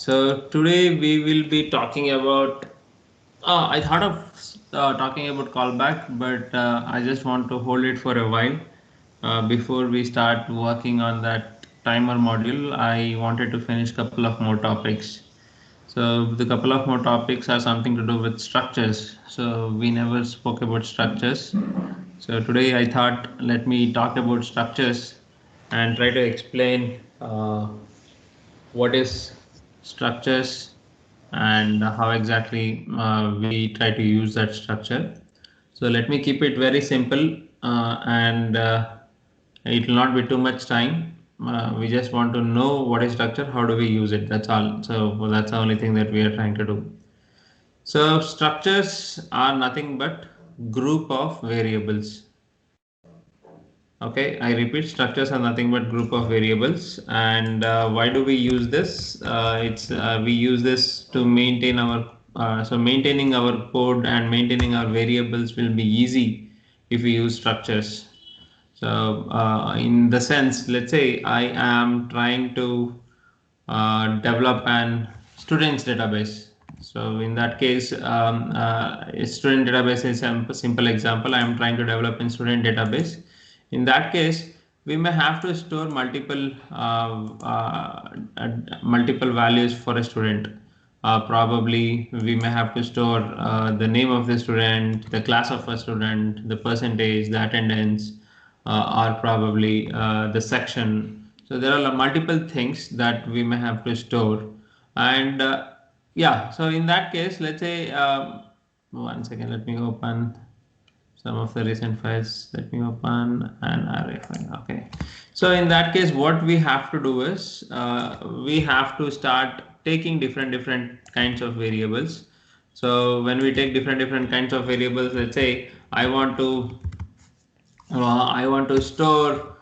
So today we will be talking about. I thought of talking about callback, but I just want to hold it for a while before we start working on that timer module. I wanted to finish a couple of more topics. So the couple of more topics are something to do with structures. So we never spoke about structures. So today I thought let me talk about structures and try to explain what is structures and how exactly we try to use that structure. So let me keep it very simple and it will not be too much time. We just want to know what is structure, how do we use it, that's all. So well, that's the only thing that we are trying to do. So structures are nothing but group of variables. Okay, I repeat, structures are nothing but group of variables. And why do we use this? It's we use this to maintain our so maintaining our code and maintaining our variables will be easy if we use structures. So in the sense, let's say I am trying to develop an students database. So in that case, a student database is a simple example. I am trying to develop a student database. In that case, we may have to store multiple values for a student. Probably we may have to store the name of the student, the class of a student, the percentage, the attendance, or probably the section. So there are multiple things that we may have to store. And yeah, so in that case, let's say, one second, let me open some of the recent files. Let me open an array file. Okay. So in that case, what we have to do is we have to start taking different kinds of variables. So when we take different kinds of variables, let's say I want to store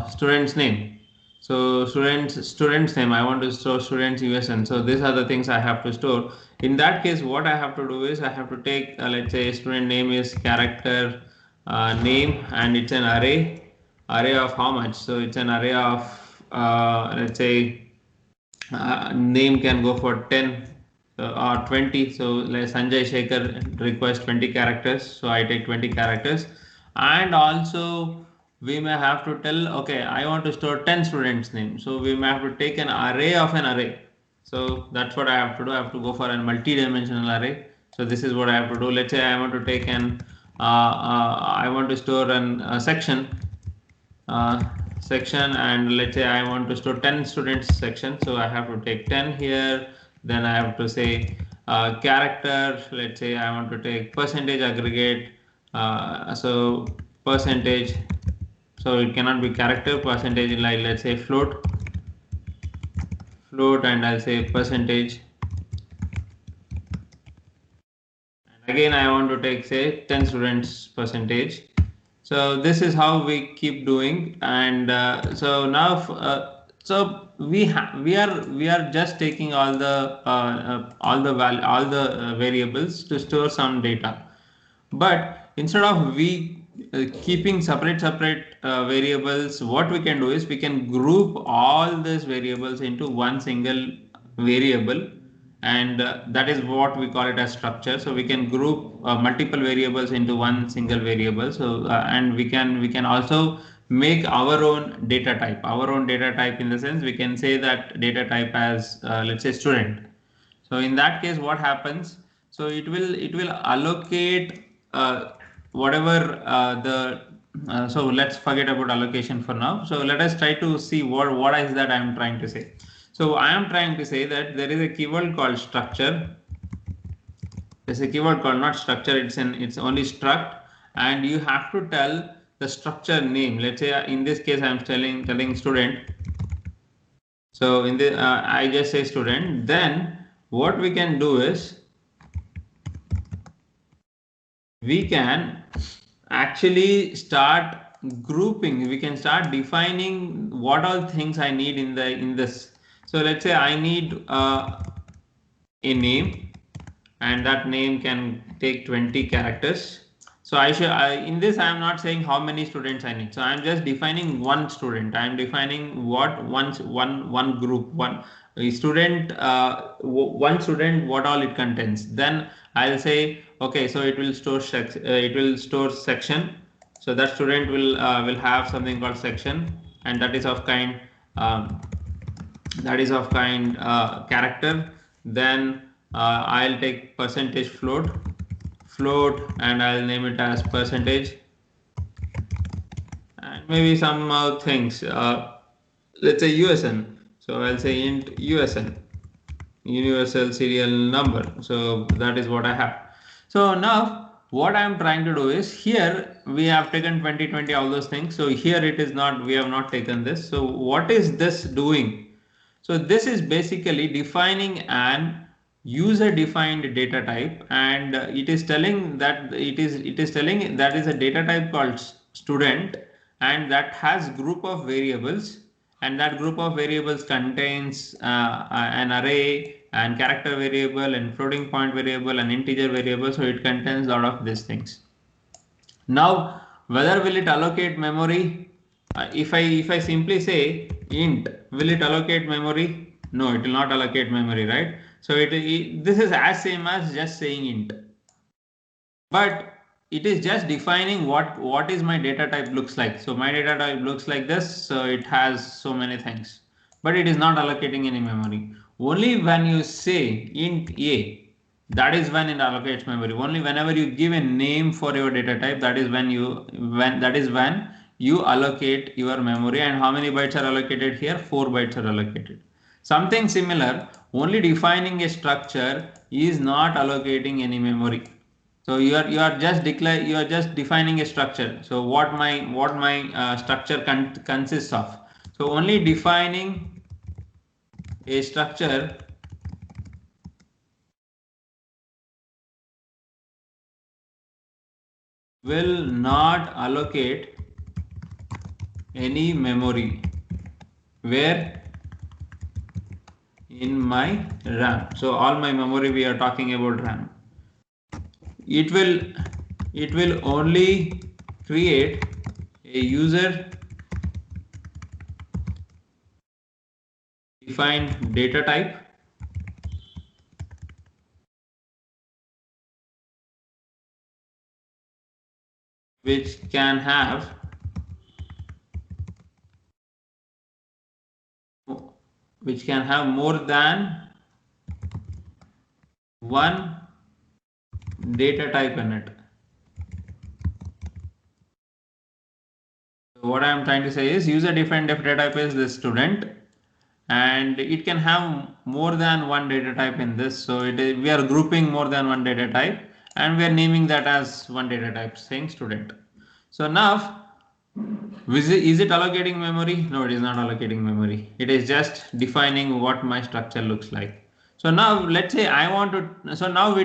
student's name. So student's name. I want to store student's USN. So these are the things I have to store. In that case, what I have to do is I have to take let's say student name is character name and it's an array of how much? So it's an array of let's say name can go for 10 or 20. So like Sanjay Shekhar requires 20 characters, so I take 20 characters. And also we may have to tell, okay, I want to store 10 students name, so we may have to take an array of an array. So that's what I have to do. I have to go for a multi-dimensional array. So this is what I have to do. Let's say I want to take an I want to store a uh, section, and let's say I want to store 10 students section, so I have to take 10 here. Then I have to say character, let's say I want to take percentage aggregate, so percentage, so it cannot be character, percentage, like let's say float, and I'll say percentage. And again I want to take say 10 students percentage. So this is how we keep doing. And so now so we are just taking all the variables to store some data. But instead of we keeping separate variables, what we can do is we can group all these variables into one single variable, and that is what we call it as structure. So we can group multiple variables into one single variable. So and we can also make our own data type, in the sense we can say that data type as let's say student. So in that case, what happens? So it will allocate whatever the so let's forget about allocation for now. So let us try to see what is that I am trying to say. So I am trying to say that there is a keyword called structure. There's a keyword called not structure. It's only struct, and you have to tell the structure name. Let's say in this case I am telling student. So in the I just say student. Then what we can do is we can actually start grouping. We can start defining what all things I need in this. So let's say I need a name, and that name can take 20 characters. So in this I am not saying how many students I need. So I am just defining one student. I am defining what one group, student, one student, what all it contains. Then I'll say, okay, so it will store it will store section. So that student will have something called section, and that is of kind um, character. Then I'll take percentage float, and I'll name it as percentage, and maybe some things. Let's say USN. So I'll say int USN, universal serial number. So that is what I have. So now what I am trying to do is, here we have taken 2020, all those things. So here it is not, we have not taken this. So what is this doing? So this is basically defining an user defined data type, and it is telling that it is telling that is a data type called student, and that has group of variables, and that group of variables contains an array and character variable and floating point variable and integer variable. So it contains a lot of these things. Now whether will it allocate memory? If I simply say int, will it allocate memory? No, it will not allocate memory, right? So this is as same as just saying int, but it is just defining what is my data type looks like. So my data type looks like this, so it has so many things, but it is not allocating any memory. Only when you say int a, that is when it allocates memory. Only whenever you give a name for your data type, that is when you allocate your memory. And how many bytes are allocated here? 4 bytes are allocated. Something similar, only defining a structure is not allocating any memory. So you are just defining a structure. So what my structure consists of. So only defining a structure will not allocate any memory. Where? In my RAM. So all my memory, we are talking about RAM. It will only create a user defined data type which can have more than one data type in it. So what I am trying to say is, user defined data type is the student, and it can have more than one data type in this. So we are grouping more than one data type, and we are naming that as one data type, saying student. So now is it allocating memory? No, it is not allocating memory. It is just defining what my structure looks like. So now let's say I want to, so now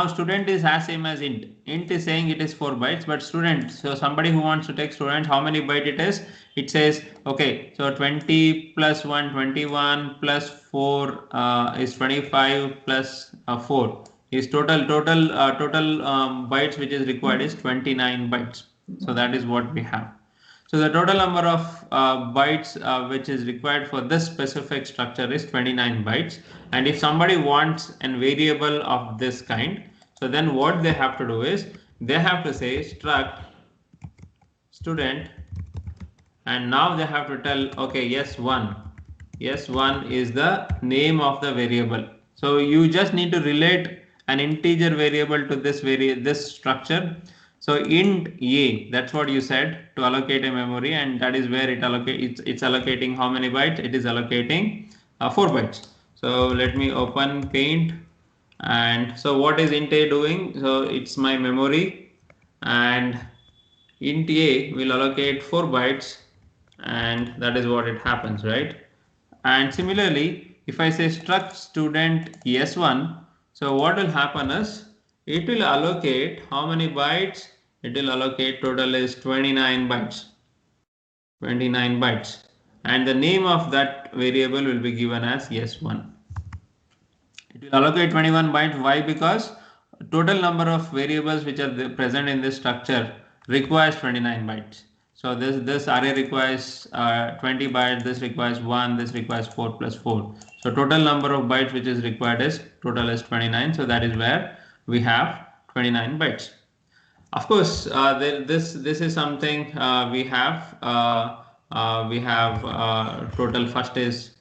student is as same as int. Int is saying it is 4 bytes, but student, so somebody who wants to take student, how many byte it is? It says, okay, so 20 plus 1, 21 plus 4 is 25 plus 4 is total bytes which is required is 29 bytes. So that is what we have. So the total number of bytes which is required for this specific structure is 29 bytes. And if somebody wants a variable of this kind, so then what they have to do is, they have to say struct student, and now they have to tell, okay, yes1 is the name of the variable. So you just need to relate an integer variable to this structure. So int a, that's what you said, to allocate a memory, and that is where it's allocating how many bytes? It is allocating 4 bytes. So let me open paint, and so what is int a doing? So it's my memory, and int a will allocate 4 bytes, and that is what it happens, right? And similarly, if I say struct student s1, so what will happen is, it will allocate how many bytes? It will allocate, total is 29 bytes. 29 bytes, and the name of that variable will be given as s1. It will allocate 21 bytes. Why? Because total number of variables which are present in this structure requires 29 bytes. So this array requires 20 bytes, this requires 1, this requires 4 plus 4. So total number of bytes which is required is total is 29. So that is where we have 29 bytes. Of course, this is something we have. Total first is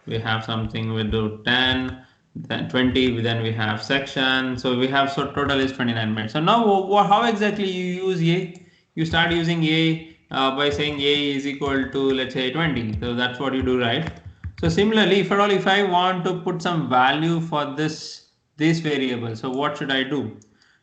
we have something we do 10, then 20, then we have section. So we have, so total is 29 bytes. So now how exactly you use a? You start using a by saying a is equal to, let's say, 20. So that's what you do, right? So similarly, if I want to put some value for this variable, so what should I do?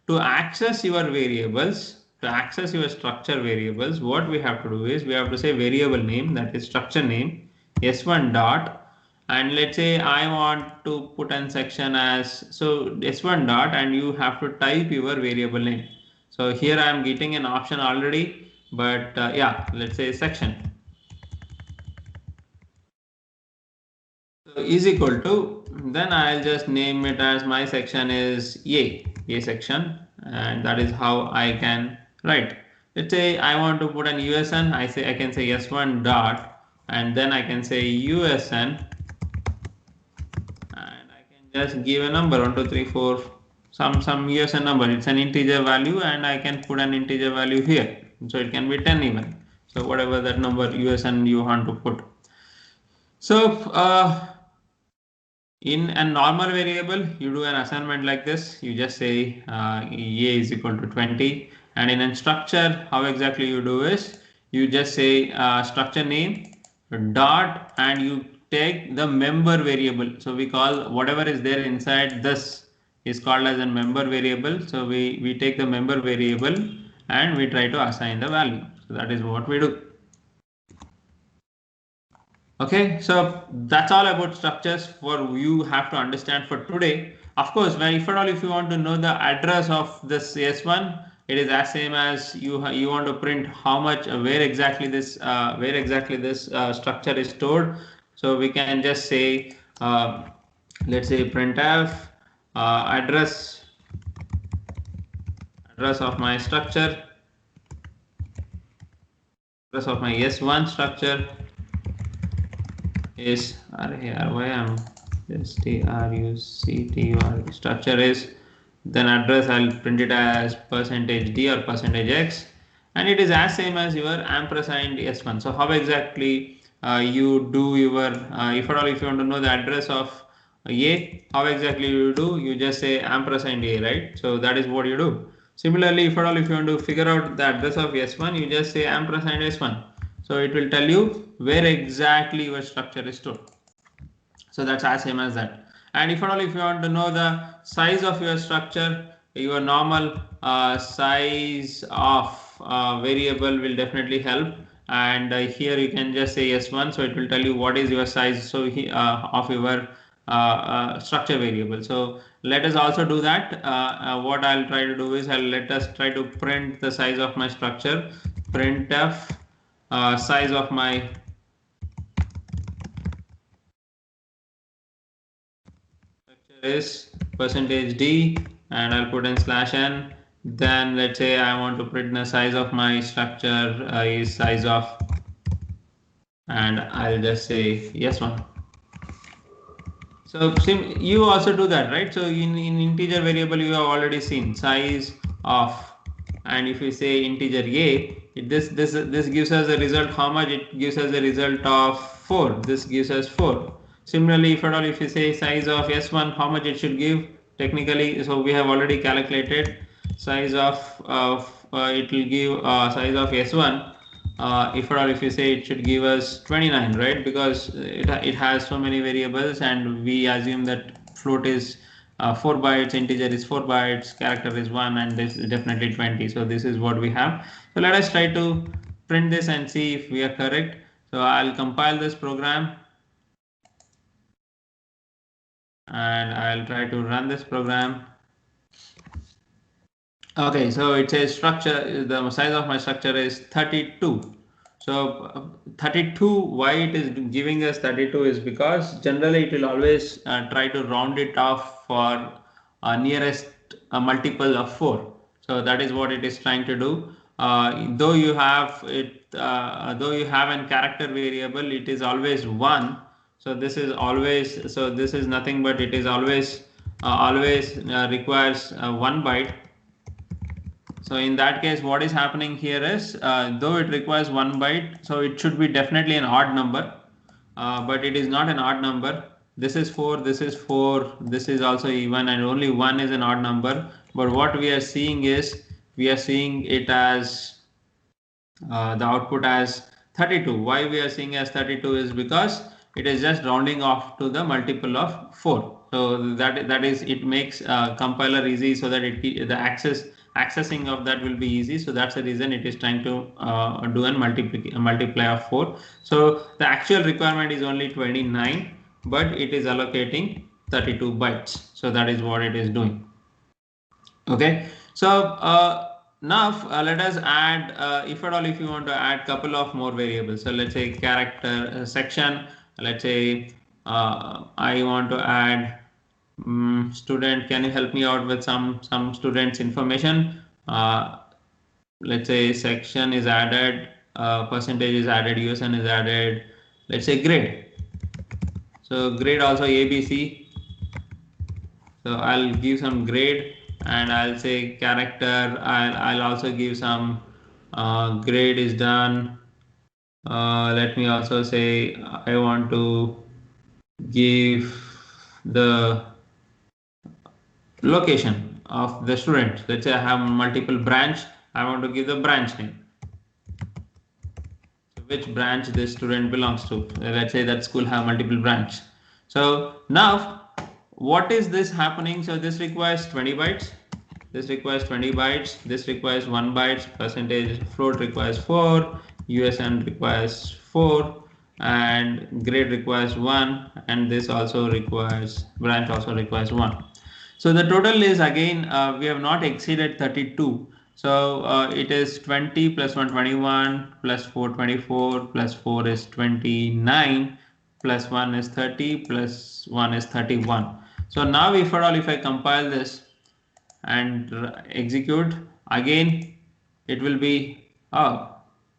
To access your variables, to access your structure variables, what we have to do is we have to say variable name, that is structure name, s1 dot, and let's say I want to put an section as, so s1 dot, and you have to type your variable name. So here I am getting an option already, but yeah, let's say section. So is equal to, then I'll just name it as my section is a section, and that is how I can write. Let's say I want to put an USN, I can say s1 dot, and then I can say USN, and I can just give a number 1 2 3 4, some USN number. It's an integer value, and I can put an integer value here, so it can be 10 even. So whatever that number USN you want to put. So in a normal variable, you do an assignment like this. You just say a is equal to 20, and in a structure, how exactly you do is you just say structure name dot, and you take the member variable. So we call whatever is there inside this is called as a member variable. So we take the member variable and we try to assign the value. So that is what we do. Okay, so that's all about structures for you have to understand for today. Of course, if at all, if you want to know the address of this S1, it is as same as you want to print how much, where exactly this structure is stored. So we can just say let's say printf address of my structure, address of my S1 structure is here. Why am structure structure is, then address I'll print it as %d or %x, and it is as same as your ampersand s1. So how exactly you do your if at all, if you want to know the address of a, how exactly you do, you just say ampersand a, right? So that is what you do. Similarly, if at all, if you want to figure out the address of s1, you just say ampersand s1. So it will tell you where exactly your structure is stored. So that's as same as that. And if at all, if you want to know the size of your structure, your normal size of variable will definitely help. And here you can just say s1, so it will tell you what is your size, so of your structure variable. So let us also do that. What I'll try to do is let us try to print the size of my structure. Printf size of my structure is %d, and I'll put in /n. Then let's say I want to print the size of my structure is size of, and I'll just say yes one. So you also do that, right? So in integer variable you have already seen size of, and if we say integer a, this gives us a result. How much? It gives us a result of 4. This gives us 4. Similarly, if at all, if you say size of s1, how much it should give technically, so we have already calculated size of it will give size of s1. If at all, if you say it should give us 29, right? Because it has so many variables, and we assume that float is 4 bytes, integer is 4 bytes, character is 1, and this is definitely 20. So this is what we have. So let us try to print this and see if we are correct. So I'll compile this program, and I'll try to run this program. Okay, so it says structure, the size of my structure is 32. So 32, why it is giving us 32 is because generally it will always try to round it off for nearest multiple of 4. So that is what it is trying to do. Though you have it though you have a character variable, it is always 1. So this is always, so this is nothing but it is always requires 1 byte. So in that case, what is happening here is, though it requires 1 byte, so it should be definitely an odd number, but it is not an odd number. This is 4, this is 4, this is also even, and only 1 is an odd number. But what we are seeing is, we are seeing it as the output as 32. Why we are seeing as 32 is because it is just rounding off to the multiple of 4. So that is, it makes compiler easy, so that the accessing of that will be easy. So that's the reason it is trying to do a multiply of 4. So the actual requirement is only 29, but it is allocating 32 bytes. So that is what it is doing. Okay, so now let us add, if at all, if you want to add couple of more variables. So let's say character section. Let's say I want to add student. Can you help me out with some students information? Let's say section is added, percentage is added, USN is added. Let's say grade. So grade also ABC. So I'll give some grade. And I'll say character. I'll also give some grade is done. Let me also say I want to give the location of the student. Let's say I have multiple branch. I want to give the branch name. So which branch this student belongs to. Let's say that school have multiple branch. So now, what is this happening? So this requires 20 bytes. This requires 20 bytes. This requires 1 byte. Percentage float requires 4. USN requires 4. And grade requires 1. And this also requires, branch also requires 1. So the total is, again, we have not exceeded 32. So it is 20 plus 1 21 plus 4 24 plus 4 is 29 plus 1 is 30 plus 1 is 31. So now if at all, if I compile this and execute again, it will be, oh,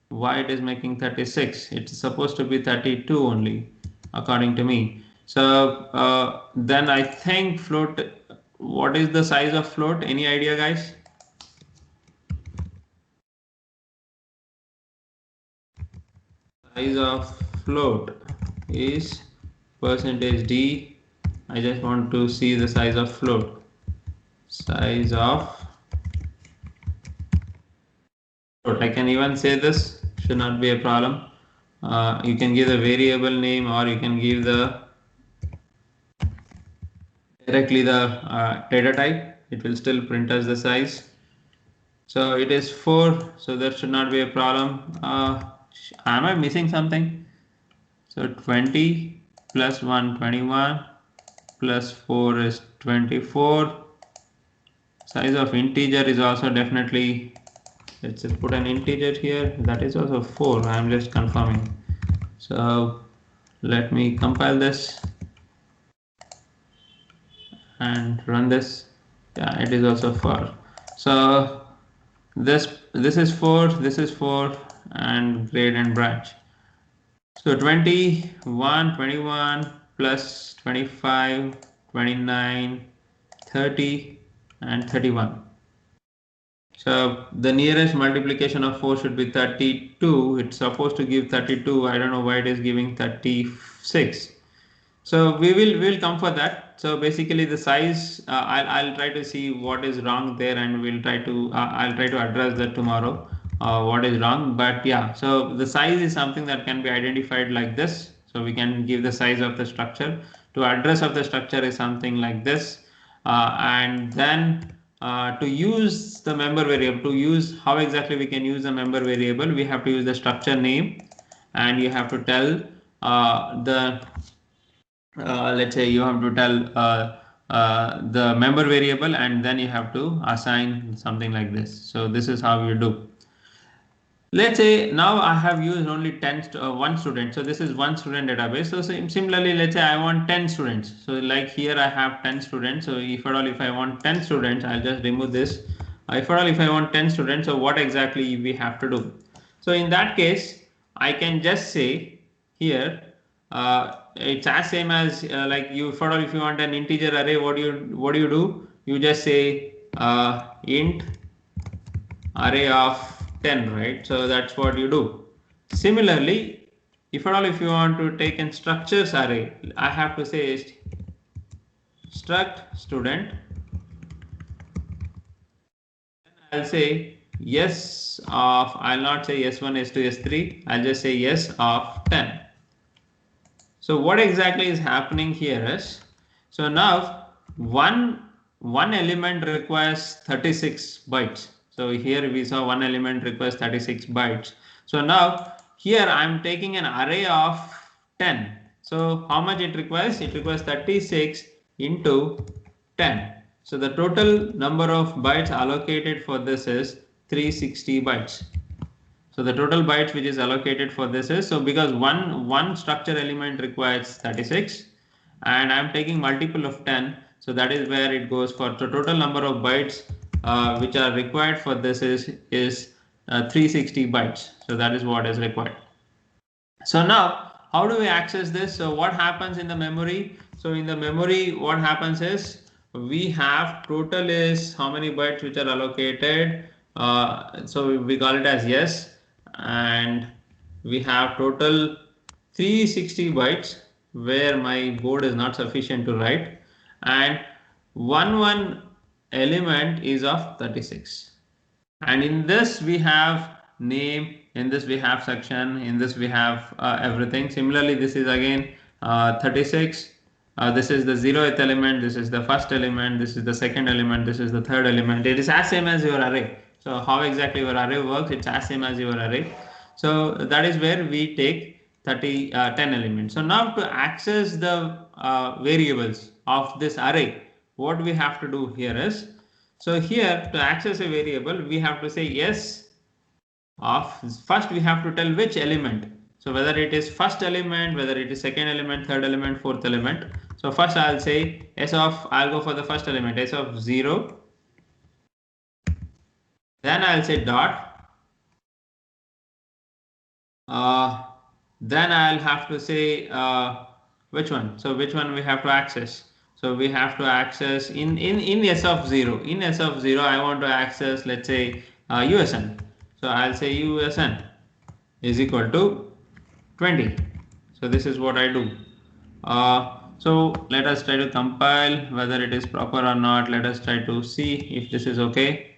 why it is making 36? It's supposed to be 32 only, according to me. So then I think float, what is the size of float? Any idea, guys? Size of float is percentage D. I just want to see the size of float. Size of float. I can even say this, should not be a problem. You can give the variable name, or you can give the directly the data type. It will still print us the size. So it is 4, so that should not be a problem. Am I missing something? So 20 plus 1 21 plus 4 is 24. Size of integer is also definitely, let's just put an integer here, that is also 4. I am just confirming. So let me compile this and run this. Yeah, it is also 4. So this is 4, this is 4, and grade and branch. So 21 21 plus 25 29 30 and 31. So the nearest multiplication of 4 should be 32. It's supposed to give 32. I don't know why it is giving 36. So we will come for that. So basically the size, I'll try to see what is wrong there, and we'll try to I'll try to address that tomorrow, what is wrong. But yeah, so the size is something that can be identified like this. So we can give the size of the structure. To address of the structure is something like this, and then to use the member variable, to use how exactly we can use the member variable, we have to use the structure name, and you have to tell let's say you have to tell the member variable, and then you have to assign something like this. So this is how you do. Let's say now I have used only 1 student. So this is 1 student database. So similarly, let's say I want 10 students. So like here I have 10 students. So if at all, if I want 10 students, I'll just remove this. If at all, if I want 10 students, so what exactly we have to do? So in that case, I can just say here, it's as same as like you, for if you want an integer array, what do you do? You just say int array of 10, right? So that's what you do. Similarly, if at all if you want to take in structures array, I have to say struct student. I'll say yes of, I'll not say s1, s2, s3, I'll just say yes of 10. So what exactly is happening here is, so now one element requires 36 bytes. So here we saw one element requires 36 bytes. So now here I'm taking an array of 10. So how much it requires? It requires 36 into 10. So the total number of bytes allocated for this is 360 bytes. So the total bytes which is allocated for this is, so because one structure element requires 36 and I'm taking multiple of 10, so that is where it goes for. The total number of bytes which are required for this is 360 bytes. So that is what is required. So now how do we access this? So what happens in the memory? So in the memory, what happens is we have total is how many bytes which are allocated. So we call it as yes, and we have total 360 bytes where my board is not sufficient to write, and one element is of 36. And in this we have name, in this we have section, in this we have everything. Similarly, this is again 36. This is the 0th element, this is the first element, this is the second element, this is the third element. It is as same as your array. So how exactly your array works, it's as same as your array. So that is where we take 10 elements. So now to access the variables of this array, what we have to do here is, so here to access a variable, we have to say yes of, first we have to tell which element. So whether it is first element, whether it is second element, third element, fourth element. So first I'll say s of, I'll go for the first element, s of 0. Then I'll say dot. Then I'll have to say which one. So which one we have to access. So we have to access in s of 0. In s of 0, I want to access, let's say USN. So I'll say USN is equal to 20. So this is what I do. So let us try to compile whether it is proper or not. Let us try to see if this is okay.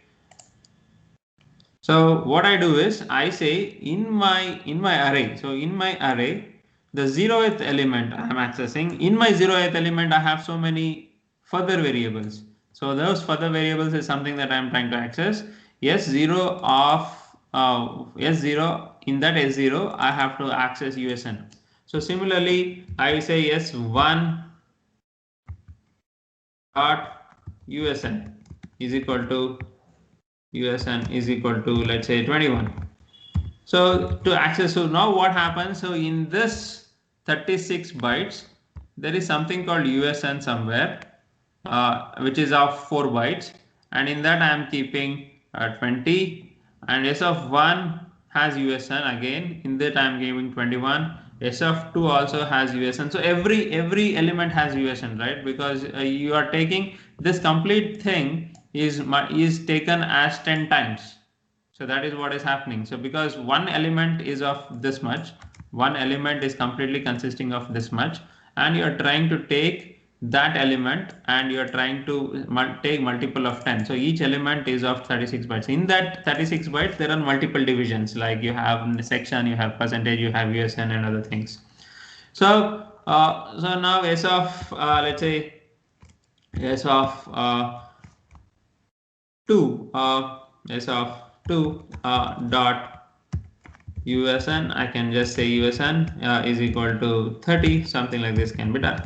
So what I do is I say in my array. So in my array, the 0th element I am accessing. In my 0th element, I have so many further variables. So those further variables is something that I am trying to access. S0 of S0, in that S0 I have to access USN. So similarly, I say S1 dot USN is equal to USN is equal to, let's say, 21. So to access, so now what happens? So in this 36 bytes, there is something called USN somewhere, which is of 4 bytes, and in that I am keeping 20, and S of 1 has USN again. In that I am giving 21. S of 2 also has USN. So every element has USN, right? Because you are taking this complete thing is taken as 10 times. So that is what is happening. So because one element is of this much, one element is completely consisting of this much, and you are trying to take that element and you are trying to take multiple of 10. So each element is of 36 bytes. In that 36 bytes, there are multiple divisions, like you have section, you have percentage, you have USN and other things. So so now S of let's say S of 2 S of 2 dot USN, I can just say USN is equal to 30, something like this can be done.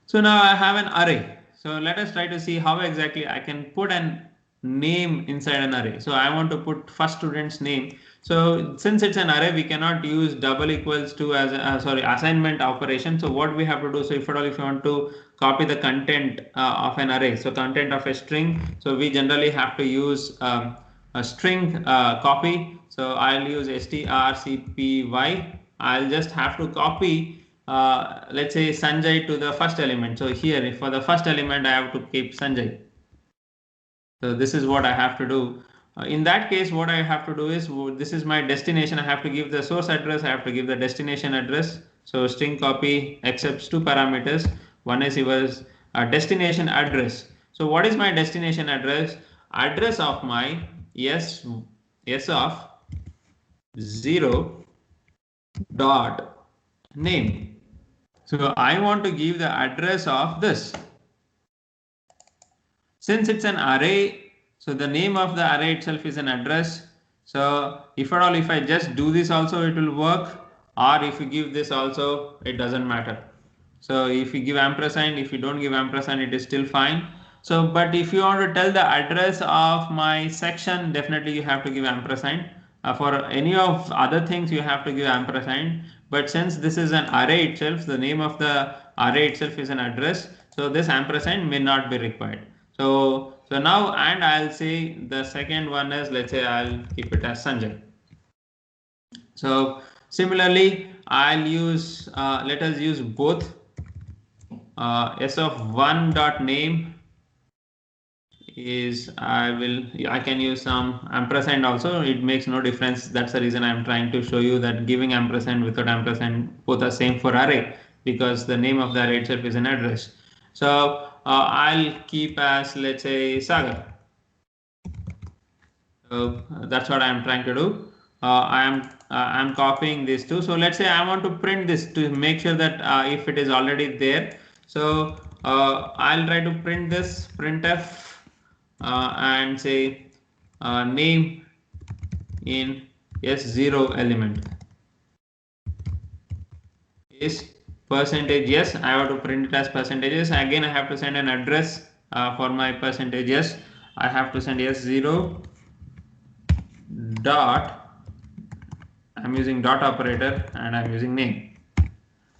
So now I have an array. So let us try to see how exactly I can put an name inside an array. So I want to put first student's name. So since it's an array, we cannot use double equals to as a, assignment operation. So what we have to do, so if at all if you want to copy the content of an array, so content of a string, so we generally have to use a string copy. So I'll use strcpy. I'll just have to copy, let's say Sanjay to the first element. So here for the first element, I have to keep Sanjay. So this is what I have to do. In that case, what I have to do is, this is my destination. I have to give the source address. I have to give the destination address. So string copy accepts two parameters. One is your destination address. So what is my destination address? Address of my s of 0 dot name. So I want to give the address of this. Since it's an array, so the name of the array itself is an address. So if at all, if I just do this also, it will work, or if you give this also, it doesn't matter. So if you give ampersand, if you don't give ampersand, it is still fine. So but if you want to tell the address of my section, definitely you have to give ampersand. For any of other things, you have to give ampersand. But since this is an array itself, the name of the array itself is an address, so this ampersand may not be required. So now, and I'll say the second one is, let's say I'll keep it as Sanjay. So similarly, I'll use, let us use both s of 1 dot name is, I can use some ampersand also. It makes no difference. That's the reason I'm trying to show you that giving ampersand without ampersand both are same for array, because the name of the array itself is an address. So I'll keep as, let's say, Sagar. So that's what I'm trying to do. I'm copying these two. So let's say I want to print this to make sure that if it is already there. So I'll try to print this printf and say name in s0 element is percentage yes. I have to print it as percentages. Again, I have to send an address for my percentage yes. I have to send s0 dot, I'm using dot operator, and I'm using name.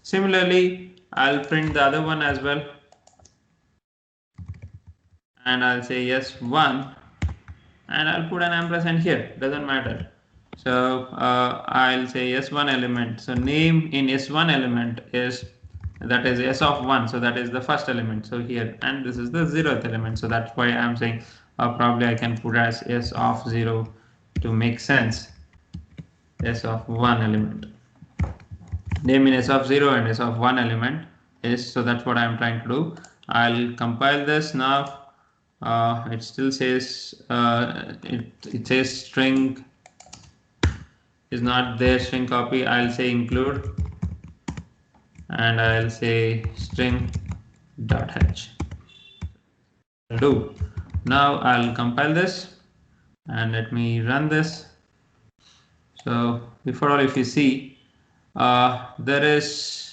Similarly, I'll print the other one as well, and I'll say yes1, and I'll put an ampersand here, doesn't matter. So I'll say s1 element. So name in s1 element is, that is s of 1, so that is the first element. So here, and this is the 0th element, so that's why I'm saying probably I can put as s of 0 to make sense. S of 1 element, name in s of 0 and s of 1 element is, so that's what I'm trying to do. I'll compile this now. It still says it says string is not there, string copy. I'll say include, and I'll say string dot h. Do now I'll compile this and let me run this. So before all, if you see, there is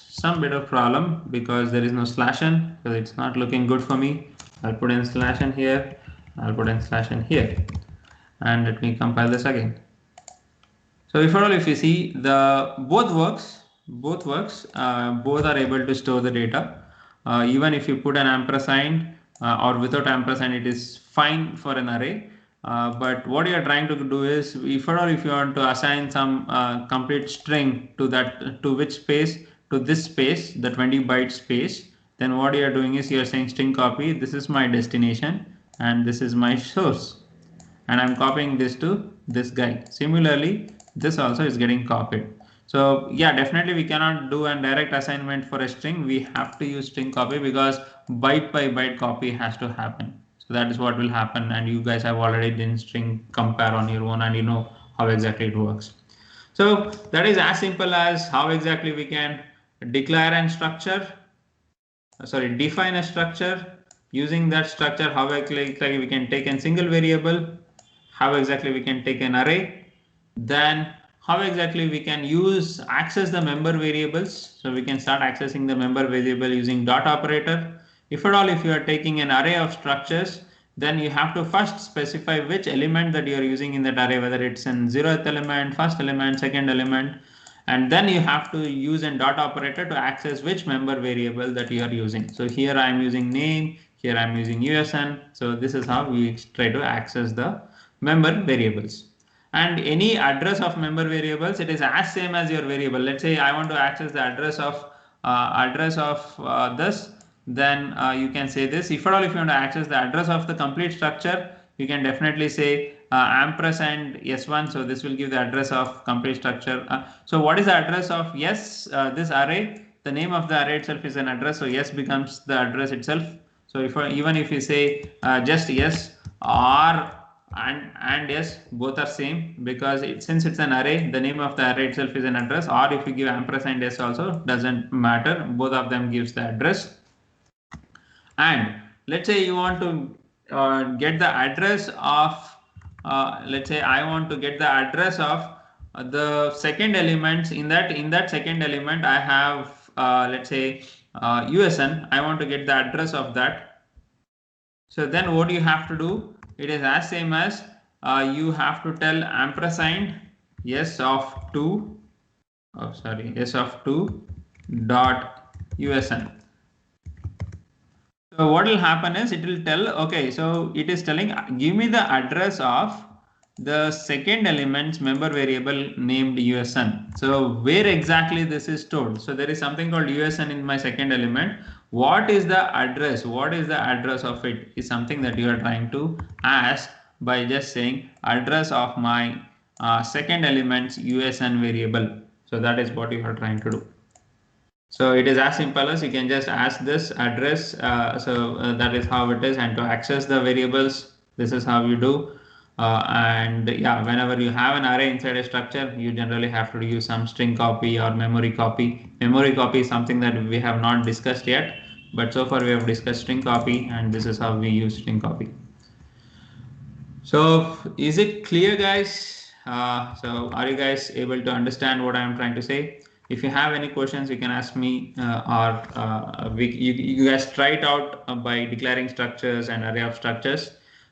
some bit of problem because there is no /n, so it's not looking good for me. I'll put in /n here, I'll put in /n here, and let me compile this again. So before all, if you see, the both works, both are able to store the data. Even if you put an ampersand or without ampersand, it is fine for an array. But what you are trying to do is, if at all, if you want to assign some complete string to that, to which space, to this space, the 20 byte space, then what you are doing is you are saying string copy, this is my destination and this is my source, and I'm copying this to this guy. Similarly, this also is getting copied. So yeah, definitely we cannot do a direct assignment for a string. We have to use string copy because byte by byte copy has to happen. So that is what will happen, and you guys have already done string compare on your own and you know how exactly it works. So that is as simple as how exactly we can declare and structure, define a structure. Using that structure, how exactly we can take a single variable, how exactly we can take an array, then how exactly we can access the member variables. So we can start accessing the member variable using dot operator. If at all, if you are taking an array of structures, then you have to first specify which element that you are using in that array, whether it's an 0th element, first element, second element, and then you have to use a dot operator to access which member variable that you are using. So here I am using name, here I'm using USN. So this is how we try to access the member variables. And any address of member variables, it is as same as your variable. Let's say I want to access the address of this, then you can say this. If at all, if you want to access the address of the complete structure, you can definitely say ampersand s1. So this will give the address of complete structure. So what is the address of yes, this array? The name of the array itself is an address, so yes becomes the address itself. So if even if you say just yes or and yes, both are same, because since it's an array, the name of the array itself is an address. Or if you give ampersand s also, doesn't matter, both of them gives the address. And let's say you want to get the address of let's say I want to get the address of the second elements. In that second element I have let's say USN. I want to get the address of that. So then what you have to do, it is as same as you have to tell ampersand s of 2, s of 2 dot USN. So what will happen is it will tell, okay, so it is telling give me the address of the second element's member variable named USN. So where exactly this is stored? So there is something called USN in my second element. What is the address? What is the address of it is something that you are trying to ask by just saying address of my second element's USN variable. So that is what you are trying to do. So it is as simple as you can just ask this address. That is how it is. And to access the variables, this is how you do. And yeah, whenever you have an array inside a structure, you generally have to use some string copy or memory copy. Memory copy is something that we have not discussed yet, but so far we have discussed string copy, and this is how we use string copy. So is it clear, guys? So are you guys able to understand what I am trying to say? If you have any questions, you can ask me, or you guys try it out by declaring structures and array of structures.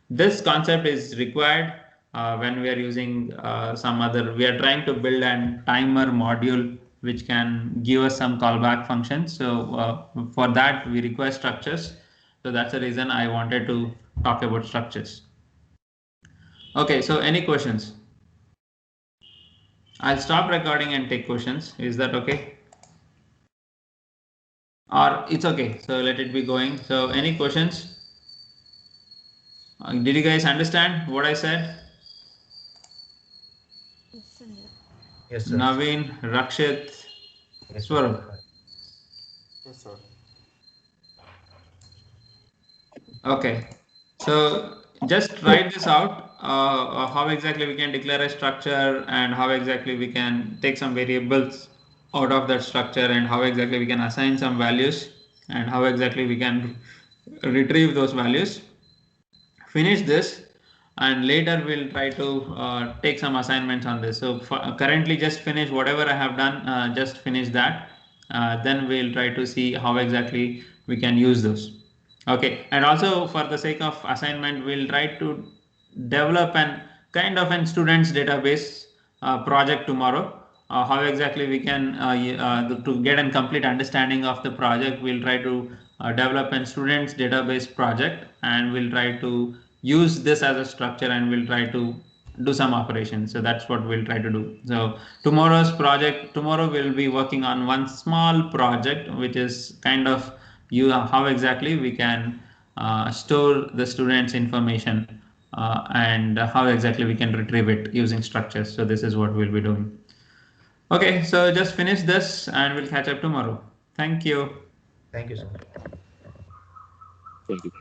This concept is required when we are using we are trying to build a timer module which can give us some callback functions. So for that we require structures. So that's the reason I wanted to talk about structures. Okay, so any questions? I'll stop recording and take questions. Is that okay? Or it's okay, so let it be going. So any questions? Did you guys understand what I said? Yes, sir. Naveen, Rakshit, Swarup. Yes, sir. Okay, so just write this out, how exactly we can declare a structure and how exactly we can take some variables out of that structure and how exactly we can assign some values and how exactly we can retrieve those values. Finish this and later we'll try to take some assignments on this. So currently just finish whatever I have done, just finish that. Then we'll try to see how exactly we can use those. Okay, and also for the sake of assignment, we'll try to develop an kind of an students database project tomorrow. How exactly we can to get a complete understanding of the project, we'll try to develop a students database project, and we'll try to use this as a structure, and we'll try to do some operations. So that's what we'll try to do. So tomorrow we'll be working on one small project which is kind of how exactly we can store the students information and how exactly we can retrieve it using structures. So this is what we'll be doing. Okay, so just finish this and we'll catch up tomorrow. Thank you. Thank you, sir. Thank you.